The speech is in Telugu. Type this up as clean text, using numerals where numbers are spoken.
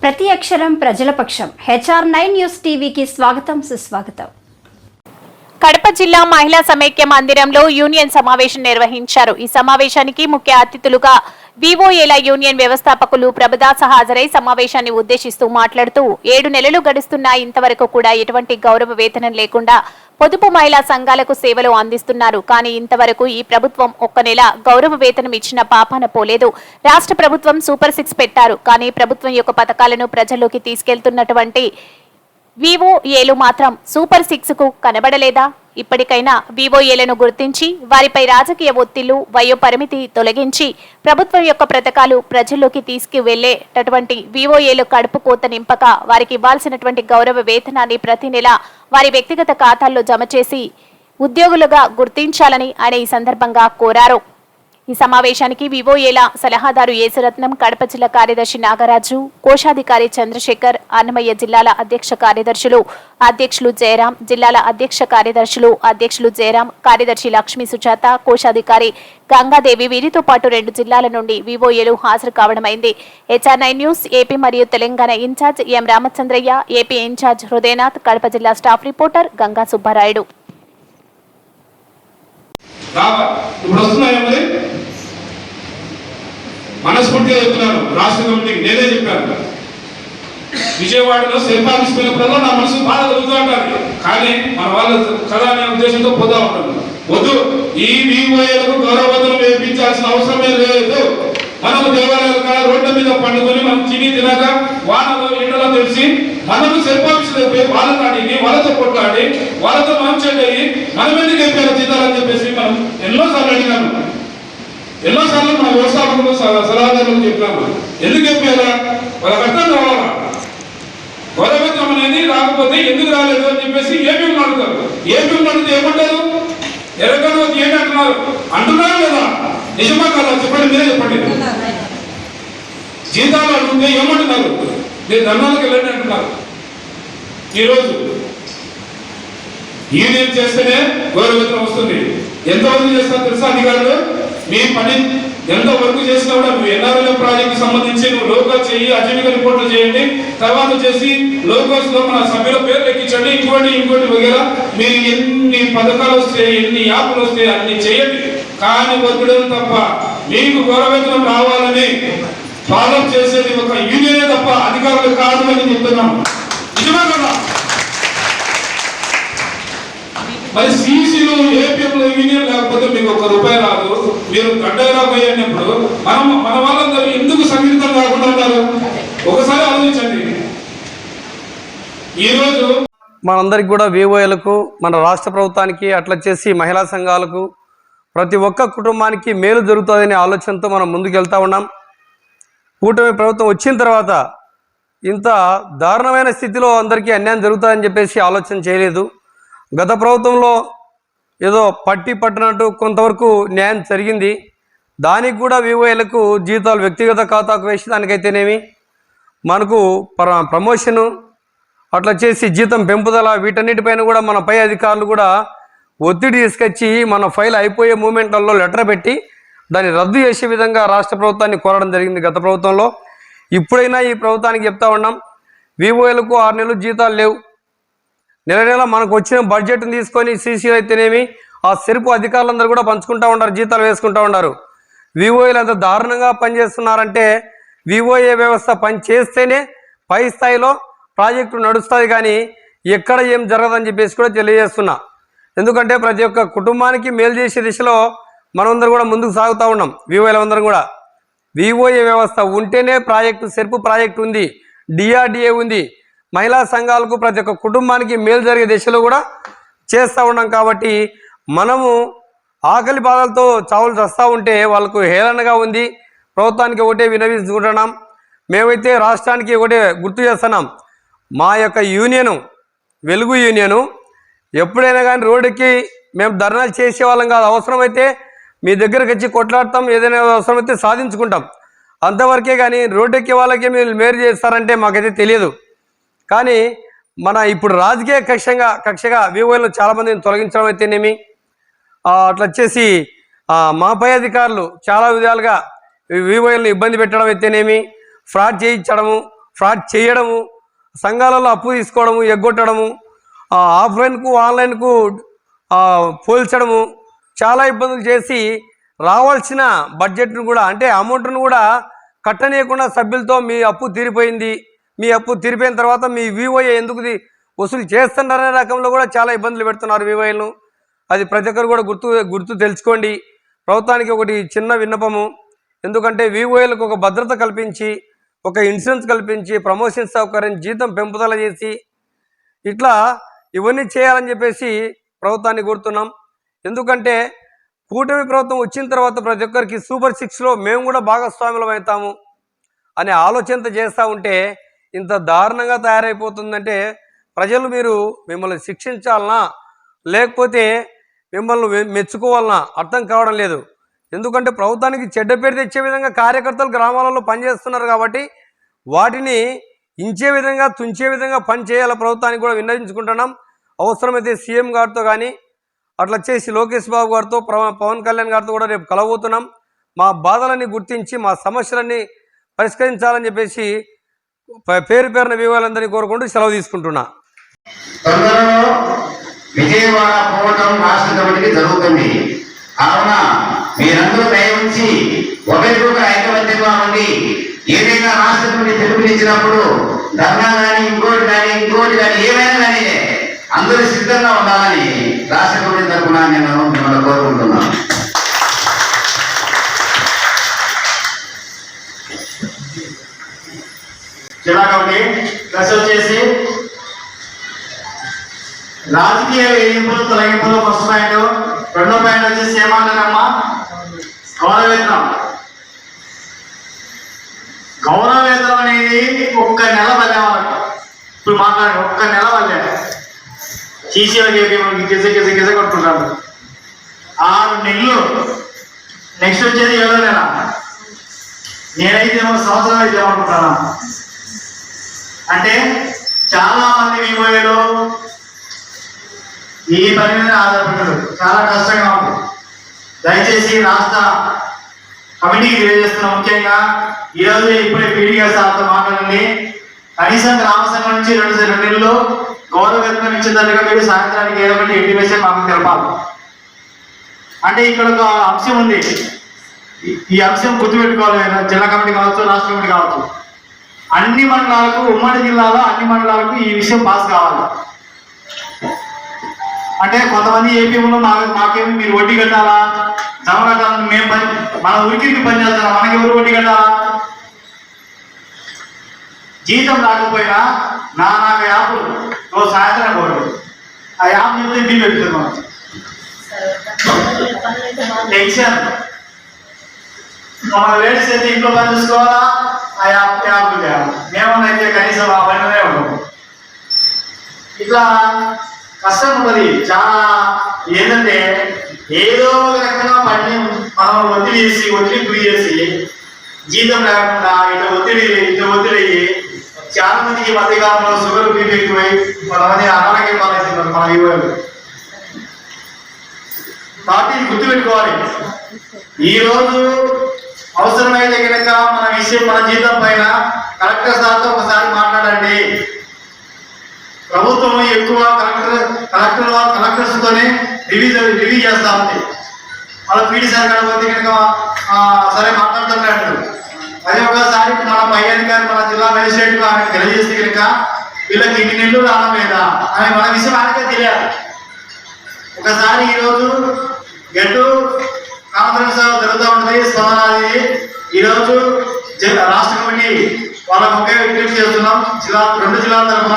ప్రతి అక్షరం ప్రజల పక్షం. HR9 న్యూస్ టీవీకి స్వాగతం, సుస్వాగతం. కడప జిల్లా మహిళా సమైక్య మందిరంలో యూనియన్ సమావేశం నిర్వహించారు. ఈ సమావేశానికి ముఖ్య అతిథులుగా వివోఏల యూనియన్ వ్యవస్థాపకులు ప్రభుదాస హాజరై సమావేశాన్ని ఉద్దేశిస్తూ మాట్లాడుతూ 7 నెలలు గడుస్తున్నా ఇంతవరకు కూడా ఎటువంటి గౌరవ వేతనం లేకుండా పొదుపు మహిళా సంఘాలకు సేవలు అందిస్తున్నారు. కానీ ఇంతవరకు ఈ ప్రభుత్వం ఒక్క నెల గౌరవ వేతనం ఇచ్చిన పాపాన పోలేదు. రాష్ట్ర ప్రభుత్వం సూపర్ 6 పెట్టారు. కానీ ప్రభుత్వం యొక్క పథకాలను ప్రజల్లోకి తీసుకెళ్తున్నటువంటి వివోఏలు మాత్రం సూపర్ 6 కు కనబడలేదా? ఇప్పటికైనా వివోఏలను గుర్తించి వారిపై రాజకీయ ఒత్తిళ్లు, వయో పరిమితి తొలగించి ప్రభుత్వం యొక్క పథకాలు ప్రజల్లోకి తీసుకువెళ్లేటటువంటి వివోఏలు కడుపు కోత నింపక వారికి ఇవ్వాల్సినటువంటి గౌరవ వేతనాన్ని ప్రతి నెల వారి వ్యక్తిగత ఖాతాల్లో జమ చేసి ఉద్యోగులుగా గుర్తించాలని ఆయన ఈ సందర్భంగా కోరారు. ఈ సమావేశానికి వివోఏల సలహాదారు యేసురత్నం, కడప జిల్లా కార్యదర్శి నాగరాజు, కోశాధికారి చంద్రశేఖర్, అన్నమయ్య జిల్లాల అధ్యక్ష అధ్యక్షులు జయరాం, జిల్లాల అధ్యక్షులు జయరాం, కార్యదర్శి లక్ష్మీ సుజాత, కోశాధికారి గంగాదేవి, వీరితో పాటు 2 జిల్లాల నుండి వివోఏలు హాజరు కావడమైంది. HR9 న్యూస్ ఏపీ మరియు తెలంగాణ ఇన్ఛార్జ్ ఎం రామచంద్రయ్య, ఏపీ ఇన్ఛార్జ్ హృదయనాథ్, కడప జిల్లా స్టాఫ్ రిపోర్టర్ గంగా సుబ్బారాయుడు. మనస్ఫూర్తిగా చెప్తున్నాను. రాష్ట్ర కమిటీకి నేనే చెప్పాను. విజయవాడలో శిల్పాఫీస్ పోయినప్పుడల్లా నా మనసు బాధ కలుగుతూ ఉంటారు. కానీ మన వాళ్ళ కదా అనే ఉద్దేశంతో పోతా ఉంటాను. వద్దు, ఈ వివోఏలకు గౌరవవేతనం వేయించాల్సిన అవసరమే లేదు. మనము దేవాలయాల కాడ రోడ్ల మీద పండుకొని మనం తిని తినక వానలో ఎండలో తెలిసి మనము శిల్పాఫీసులో పోయి వాళ్ళని అడిగి వాళ్ళతో కొట్లాడి వాళ్ళతో మనం చెడ్డయి మనం ఎందుకు అయిపోయారు జీతాలని చెప్పేసి మనం ఎన్నోసార్లు అడిగాను. ఎన్నోసార్లు మన వ్యవస్థాపకులు సలహాదారులు చెప్పినాము. ఎందుకు చెప్పారా? వాళ్ళకి అర్థం కావాలా. గౌరవవేతనం అనేది రాకపోతే ఎందుకు రాలేదు అని చెప్పేసి ఏపీఎం అడుగుతారు. ఏపీఎం అడిగితే ఏమంటారు? ఎరగను ఏమి అంటున్నారు లేదా? నిజమా కదా? చెప్పండి, మీరే చెప్పండి. జీతాలు అడిగితే ఏమంటున్నారు? మీరు ధర్నాలకు వెళ్ళండి అంటున్నారు. ఈరోజు యూనియన్ చేస్తేనే గౌరవవేతనం వస్తుంది. ఎంతమంది చేస్తారు తెలుసా అధికారులు? మీ పని ఎంత వర్క్ చేసినా కూడా నువ్వు NRL ప్రాజెక్ట్ సంబంధించి నువ్వు లోగోస్ చేయి, అజీవిక రిపోర్ట్లు చేయండి, తర్వాత చేసి లోగోస్ లో మన సభ్యుల పేర్లు ఎక్కించండి, ఇంకోటి వగేరా. మీరు ఎన్ని పథకాలు వస్తే, ఎన్ని యాప్లు వస్తే అన్ని చేయండి. కానీ వర్కుడం తప్ప మీకు గౌరవవేతనం రావాలని ఫాలో చేసేది ఒక యూనియనే తప్ప అధికారులు కాదు అని చెప్తున్నాం. నిజమే కదా? మరి సీసీలో ఏపీఎంలో యూనియన్ లేకపోతే మీకు ₹1 రాదు. మీరు గడ్డగా పోయినప్పుడు మన వాళ్ళందరూ ఎందుకు సంఘటితం కాకుండా ఉన్నారు? ఒకసారి ఆలోచించండి. ఈరోజు మనందరికి కూడా వివోఏలకు, మన రాష్ట్ర ప్రభుత్వానికి, అట్లా చేసి మహిళా సంఘాలకు, ప్రతి ఒక్క కుటుంబానికి మేలు జరుగుతుందనే ఆలోచనతో మనం ముందుకు వెళ్తూ ఉన్నాం. కూటమి ప్రభుత్వం వచ్చిన తర్వాత ఇంత దారుణమైన స్థితిలో అందరికీ అన్యాయం జరుగుతుందని చెప్పేసి ఆలోచన చేయలేదు. గత ప్రభుత్వంలో ఏదో పట్టినట్టు కొంతవరకు న్యాయం జరిగింది. దానికి కూడా వివోఏలకు జీతాలు వ్యక్తిగత ఖాతాకు వేసి దానికైతేనేమి మనకు ప్రమోషను, అట్లా చేసి జీతం పెంపుదల, వీటన్నిటిపైన కూడా మన పై అధికారులు కూడా ఒత్తిడి తీసుకొచ్చి మన ఫైల్ అయిపోయే మూమెంట్లలో లెటర్ పెట్టి దాన్ని రద్దు చేసే విధంగా రాష్ట్ర ప్రభుత్వాన్ని కోరడం జరిగింది గత ప్రభుత్వంలో. ఇప్పుడైనా ఈ ప్రభుత్వానికి చెప్తా ఉన్నాం, వివోఏలకు 6 నెలలు జీతాలు లేవు. నెల మనకు వచ్చిన బడ్జెట్ని తీసుకొని సీసీలు అయితేనేమి ఆ సెరుపు అధికారులందరూ కూడా పంచుకుంటూ ఉన్నారు, జీతాలు వేసుకుంటూ ఉన్నారు. వివోఏలు అంత దారుణంగా పనిచేస్తున్నారంటే వివోఏ వ్యవస్థ పనిచేస్తేనే పై స్థాయిలో ప్రాజెక్టు నడుస్తుంది, కానీ ఎక్కడ ఏం జరగదని చెప్పేసి కూడా తెలియజేస్తున్నా. ఎందుకంటే ప్రతి ఒక్క కుటుంబానికి మేలు చేసే దిశలో మనమందరం కూడా ముందుకు సాగుతూ ఉన్నాం. వివోఏలందరం కూడా వివోఏ వ్యవస్థ ఉంటేనే ప్రాజెక్టు, సెరుపు ప్రాజెక్టు ఉంది, DRDA ఉంది. మహిళా సంఘాలకు ప్రతి ఒక్క కుటుంబానికి మేలు జరిగే దిశలో కూడా చేస్తూ ఉన్నాం. కాబట్టి మనము ఆకలి బాధలతో చావులు చస్తూ ఉంటే వాళ్ళకు హేళనగా ఉంది. ప్రభుత్వానికి ఒకటే వినవించుకుంటున్నాం. మేమైతే రాష్ట్రానికి ఒకటే గుర్తు చేస్తున్నాం, మా యొక్క యూనియను, వెలుగు యూనియను, ఎప్పుడైనా కానీ రోడ్డుకి మేము ధర్నాలు చేసేవాళ్ళం కాదు. అవసరమైతే మీ దగ్గరకు వచ్చి కొట్లాడతాం, ఏదైనా అవసరమైతే సాధించుకుంటాం, అంతవరకే. కానీ రోడ్డెక్కే వాళ్ళకే మీరు మేలు చేస్తారంటే మాకైతే తెలియదు. కానీ మన ఇప్పుడు రాజకీయ కక్షగా వివోఏలను చాలామందిని తొలగించడం అయితేనేమి, అట్లా వచ్చేసి మా పై అధికారులు చాలా విధాలుగా వివోఏలను ఇబ్బంది పెట్టడం అయితేనేమి, ఫ్రాడ్ చేయించడము, ఫ్రాడ్ చేయడము, సంఘాలలో అప్పు తీసుకోవడము, ఎగ్గొట్టడము, ఆఫ్లైన్కు ఆన్లైన్కు పోల్చడము, చాలా ఇబ్బందులు చేసి రావాల్సిన బడ్జెట్ను కూడా అంటే అమౌంట్ను కూడా కట్టనీయకుండా సభ్యులతో మీ అప్పు తీరిపోయింది, మీ అప్పు తీరిపోయిన తర్వాత మీ వివోఏ ఎందుకు వసూలు చేస్తున్నారనే రకంలో కూడా చాలా ఇబ్బందులు పెడుతున్నారు వివోఏలను. అది ప్రతి ఒక్కరు కూడా గుర్తు తెలుసుకోండి. ప్రభుత్వానికి ఒకటి చిన్న విన్నపము, ఎందుకంటే వివోఏలకు ఒక భద్రత కల్పించి, ఒక ఇన్సూరెన్స్ కల్పించి, ప్రమోషన్ సౌకర్యం, జీతం పెంపుదల చేసి ఇట్లా ఇవన్నీ చేయాలని చెప్పేసి ప్రభుత్వాన్ని కోరుతున్నాం. ఎందుకంటే కూటమి ప్రభుత్వం వచ్చిన తర్వాత ప్రతి ఒక్కరికి సూపర్ 6లో మేము కూడా భాగస్వాములం అవుతాము అనే ఆలోచనతో చేస్తూ ఉంటే ఇంత దారుణంగా తయారైపోతుందంటే ప్రజలు మిమ్మల్ని శిక్షించాలనా లేకపోతే మిమ్మల్ని మెచ్చుకోవాలనా అర్థం కావడం లేదు. ఎందుకంటే ప్రభుత్వానికి చెడ్డ పేరు తెచ్చే విధంగా కార్యకర్తలు గ్రామాలలో పనిచేస్తున్నారు కాబట్టి వాటిని ఇంచే విధంగా తుంచే విధంగా పని చేయాలి ప్రభుత్వానికి కూడా విన్నవించుకుంటున్నాం. అవసరమైతే సీఎం గారితో కానీ అట్లా చేసి లోకేష్ బాబు గారితో పవన్ కళ్యాణ్ గారితో కూడా రేపు కలవబోతున్నాం. మా బాధలన్నీ గుర్తించి మా సమస్యలన్నీ పరిష్కరించాలని చెప్పేసి పేరు పేరున వివరాలందరినీ కోరుకుంటూ సెలవు తీసుకుంటున్నా. తొందరలో విజయవాడ పోవటం రాష్ట్ర కమిటీకి జరుగుతుంది. కావున మీరందరూ దయ ఉంచి ఒకరికొకరు ఐకమత్యంగా ఉండి ఏదైనా రాష్ట్ర కమిటీ పిలుపునిచ్చినప్పుడు ధర్నా కానీ ఇంకోటి కానీ ఏమైనా కానీ అందరూ సిద్ధంగా ఉండాలని రాష్ట్ర కమిటీ తరఫున నేను మిమ్మల్ని కోరుకుంటున్నాను. జిల్లా కమిటీ ప్లస్ వచ్చేసి రాజకీయ వేయింపులు తొలగింపులు ఫస్ట్ పాయింట్. రెండో పాయింట్ వచ్చేసి ఏమంటారమ్మా, గౌరవేతనం. గౌరవేతనం అనేది ఒక్క నెల వల్లే వాళ్ళకి ఇప్పుడు మాట్లాడి ఒక్క నెల వల్లే సీసీలకి గిజ కొట్టుకుంటారు. 6 నెలలు. నెక్స్ట్ వచ్చేది 7వ నెల. నేనైతే సంవత్సరం అయితే ఏమనుకుంటాను అంటే చాలా మంది వివోఏలు ఈ పని మీద ఆధారపడ్డారు. చాలా కష్టంగా ఉంది. దయచేసి రాష్ట్ర కమిటీకి తెలియజేస్తున్నాం. ముఖ్యంగా ఈరోజు ఇప్పుడే పీడీగా సార్తో మాట్లాడండి. కనీసం గ్రామ సంఘం నుంచి 2 నెలలు గౌరవేతనం ఇచ్చేదానిగా మీరు సాయంత్రానికి ఏదో ఒకటి ఇంటిమేషన్ మాకు తెలపాలి. అంటే ఇక్కడ ఒక అంశం ఉంది. ఈ అంశం గుర్తుపెట్టుకోవాలి. జిల్లా కమిటీ కావచ్చు, రాష్ట్ర కమిటీ కావచ్చు, అన్ని మండలాలకు, ఉమ్మడి జిల్లాలో అన్ని మండలాలకు ఈ విషయం పాస్ కావాలి. అంటే కొంతమంది ఏపీలో మాకేమి మీరు వడ్డీ కట్టాలా, జమ కట్టాలని మేము మన ఉరికి పని చేస్తారా, మనకి ఎవరు వడ్డీ కట్టాలా? జీతం రాకపోయినా నాకు యాప్లు రోజు సాయంత్రం కోరు ఆ యాప్ చెప్తే బిల్ పెట్టుకున్నాం. టెన్షన్ మన లేడీస్ అయితే ఇంట్లో పని చూసుకోవాలా, ఆ యాప్ మేమన్నైతే కనీసం ఆ పనిలోనే ఉండవు. ఇట్లా కష్టం ఉంటుంది చాలా. ఏంటంటే ఏదో ఒక రకంగా పని మనం ఒత్తిడి గురి చేసి జీతం లేకుండా ఇట్లా ఒత్తిడి చాలా మందికి మధ్యకాలంలో షుగర్ బీపీ ఎక్కువై కొంతమంది అనారోగ్యం పాలవుతున్నారు మన యువకులు. కాబట్టి గుర్తుపెట్టుకోవాలి. ఈరోజు అవసరమైతే కనుక మన జీతం పైన కలెక్టర్ సార్తో ఒకసారి మాట్లాడండి. ప్రభుత్వం ఎక్కువ కలెక్టర్స్తోనే రివ్యూ చేస్తా ఉంది. వాళ్ళ పీడీ సార్ కాకపోతే కనుక సరే మాట్లాడుతున్నాడు. అదే ఒకసారి మన పై అధికారి మన జిల్లా మేజిస్ట్రేట్ ఆయనకు తెలియజేస్తే కనుక వీళ్ళకి ఇన్ని నెలలు రావడం లేదా అని మన విషయం ఆయనకే తెలియాలి. ఒకసారి ఈరోజు గెట్టు కాన్ఫరెన్స్ జరుగుతూ ఉంటుంది. స్పందనాది ఈరోజు రాష్ట్ర కమిటీ వాళ్ళకు ఒకే విజ్ఞప్తి చేస్తున్నాం. 2 జిల్లాల తరఫున